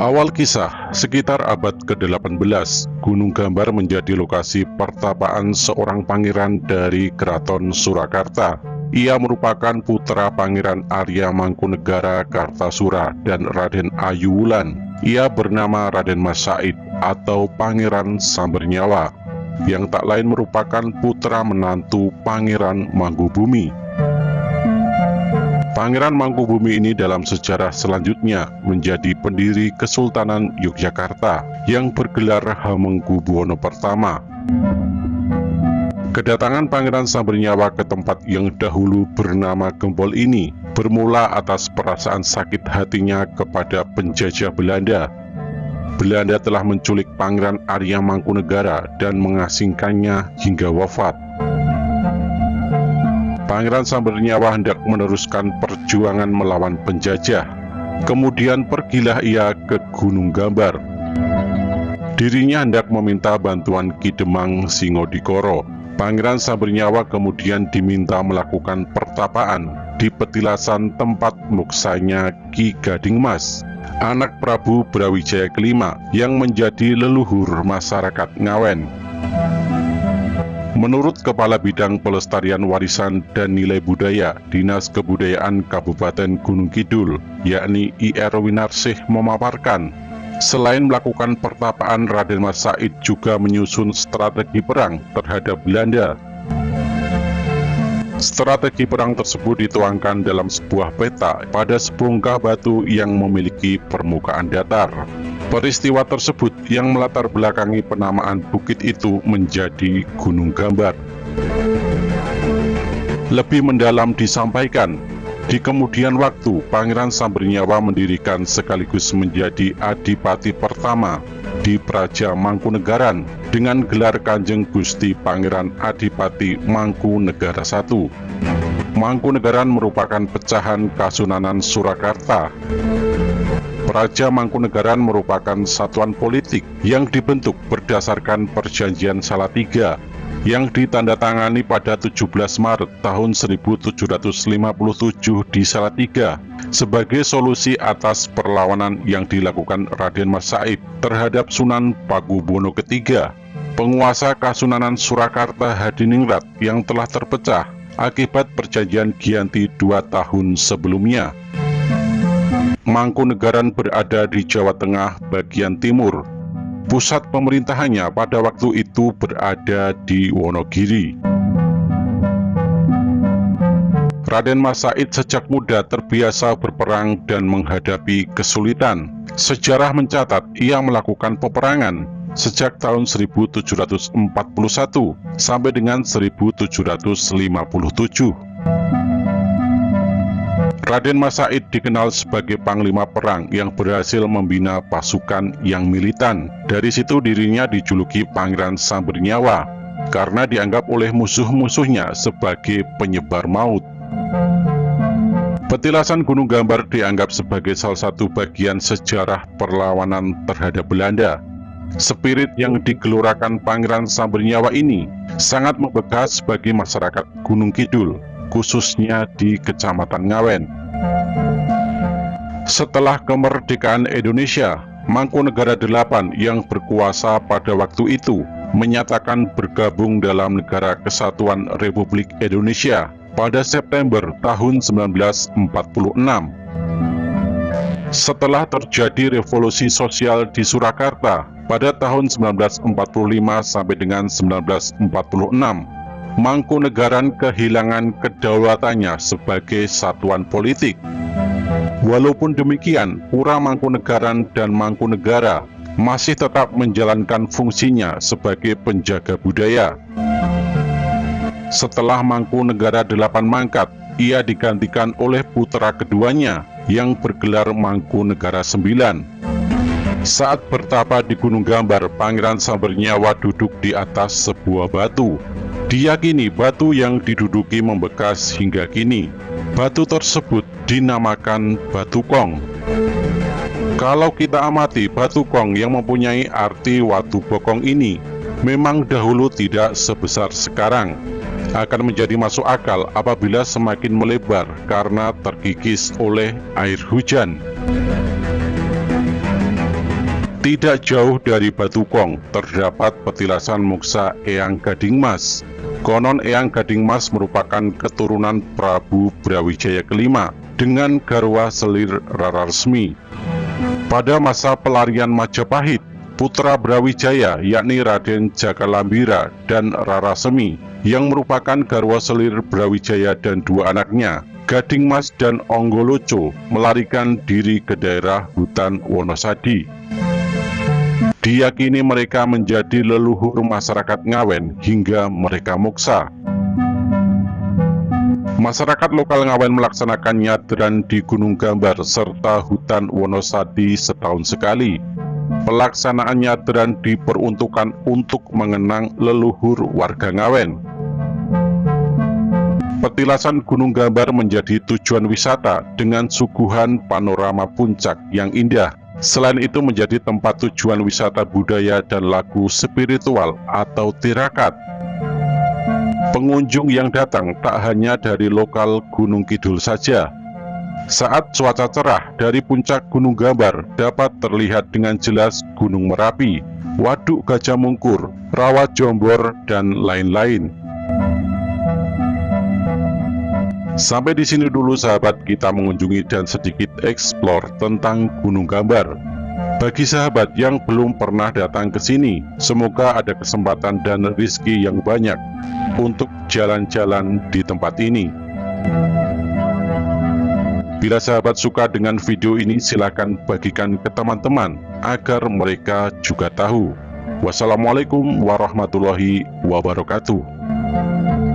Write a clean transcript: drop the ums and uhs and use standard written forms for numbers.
Awal kisah, sekitar abad ke-18, Gunung Gambar menjadi lokasi pertapaan seorang pangeran dari Keraton Surakarta. Ia merupakan putra Pangeran Arya Mangkunegara Kartasura dan Raden Ayu Wulan. Ia bernama Raden Mas Said atau Pangeran Sambernyawa, yang tak lain merupakan putra menantu Pangeran Mangkubumi. Pangeran Mangkubumi ini dalam sejarah selanjutnya menjadi pendiri Kesultanan Yogyakarta yang bergelar Hamengkubuwono I. Kedatangan Pangeran Sambernyawa ke tempat yang dahulu bernama Gempol ini bermula atas perasaan sakit hatinya kepada penjajah Belanda. Belanda telah menculik Pangeran Arya Mangkunegara dan mengasingkannya hingga wafat. Pangeran Sambernyawa hendak meneruskan perjuangan melawan penjajah. Kemudian pergilah ia ke Gunung Gambar. Dirinya hendak meminta bantuan Ki Demang Singodikoro. Pangeran Sambernyawa kemudian diminta melakukan pertapaan di petilasan tempat muksanya Ki Gadingmas, anak Prabu Brawijaya kelima yang menjadi leluhur masyarakat Ngawen. Menurut Kepala Bidang Pelestarian Warisan dan Nilai Budaya Dinas Kebudayaan Kabupaten Gunung Kidul, yakni IR Winarsih, memaparkan, selain melakukan pertapaan, Raden Mas Said juga menyusun strategi perang terhadap Belanda. Strategi perang tersebut dituangkan dalam sebuah peta pada sebongkah batu yang memiliki permukaan datar. Peristiwa tersebut yang melatar belakangi penamaan bukit itu menjadi Gunung Gambar. Lebih mendalam disampaikan, di kemudian waktu Pangeran Sambernyawa mendirikan sekaligus menjadi adipati pertama di Praja Mangkunegaran dengan gelar Kanjeng Gusti Pangeran Adipati Mangkunegara I. Mangkunegaran merupakan pecahan Kasunanan Surakarta. Praja Mangkunegaran merupakan satuan politik yang dibentuk berdasarkan Perjanjian Salatiga yang ditandatangani pada 17 Maret tahun 1757 di Salatiga sebagai solusi atas perlawanan yang dilakukan Raden Mas Said terhadap Sunan Pakubuwono III, penguasa Kasunanan Surakarta Hadiningrat yang telah terpecah akibat Perjanjian Giyanti 2 tahun sebelumnya. Mangkunegaran berada di Jawa Tengah bagian timur. Pusat pemerintahannya pada waktu itu berada di Wonogiri. Raden Mas Said sejak muda terbiasa berperang dan menghadapi kesulitan. Sejarah mencatat ia melakukan peperangan sejak tahun 1741 sampai dengan 1757. Raden Mas Said dikenal sebagai panglima perang yang berhasil membina pasukan yang militan. Dari situ dirinya dijuluki Pangeran Sambernyawa karena dianggap oleh musuh-musuhnya sebagai penyebar maut. Petilasan Gunung Gambar dianggap sebagai salah satu bagian sejarah perlawanan terhadap Belanda. Spirit yang digelurakan Pangeran Sambernyawa ini sangat membekas bagi masyarakat Gunung Kidul, khususnya di Kecamatan Ngawen. Setelah kemerdekaan Indonesia, Mangkunegara VIII yang berkuasa pada waktu itu menyatakan bergabung dalam Negara Kesatuan Republik Indonesia pada September tahun 1946. Setelah terjadi revolusi sosial di Surakarta pada tahun 1945 sampai dengan 1946, Mangkunegaran kehilangan kedaulatannya sebagai satuan politik. Walaupun demikian, Pura Mangkunegaran dan Mangkunegara masih tetap menjalankan fungsinya sebagai penjaga budaya. Setelah Mangkunegara VIII mangkat, ia digantikan oleh putra keduanya yang bergelar Mangkunegara IX. Saat bertapa di Gunung Gambar, Pangeran Sambernyawa duduk di atas sebuah batu. Diyakini batu yang diduduki membekas hingga kini. Batu tersebut dinamakan Batu Kong. Kalau kita amati Batu Kong yang mempunyai arti watu bokong ini, memang dahulu tidak sebesar sekarang. akan menjadi masuk akal apabila semakin melebar karena terkikis oleh air hujan. Tidak jauh dari Batu Kong terdapat petilasan moksa Eyang Gading Mas. Konon Eyang Gading Mas merupakan keturunan Prabu Brawijaya kelima dengan garwa selir Rararesmi. Pada masa pelarian Majapahit, putra Brawijaya yakni Raden Jagalambira dan Rarasemi yang merupakan garwa selir Brawijaya dan dua anaknya, Gading Mas dan Onggoloco, melarikan diri ke daerah hutan Wonosadi. Diyakini mereka menjadi leluhur masyarakat Ngawen hingga mereka moksa. Masyarakat lokal Ngawen melaksanakan nyadran di Gunung Gambar serta hutan Wonosadi setahun sekali. Pelaksanaan nyadran diperuntukkan untuk mengenang leluhur warga Ngawen. Petilasan Gunung Gambar menjadi tujuan wisata dengan suguhan panorama puncak yang indah. Selain itu menjadi tempat tujuan wisata budaya dan lagu spiritual atau tirakat. Pengunjung yang datang tak hanya dari lokal Gunung Kidul saja. Saat cuaca cerah, dari puncak Gunung Gambar dapat terlihat dengan jelas Gunung Merapi, Waduk Gajah Mungkur, Rawa Jombor, dan lain-lain. Sampai di sini dulu sahabat kita mengunjungi dan sedikit eksplor tentang Gunung Gambar. Bagi sahabat yang belum pernah datang ke sini, semoga ada kesempatan dan rezeki yang banyak untuk jalan-jalan di tempat ini. Bila sahabat suka dengan video ini, silakan bagikan ke teman-teman agar mereka juga tahu. Wassalamualaikum warahmatullahi wabarakatuh.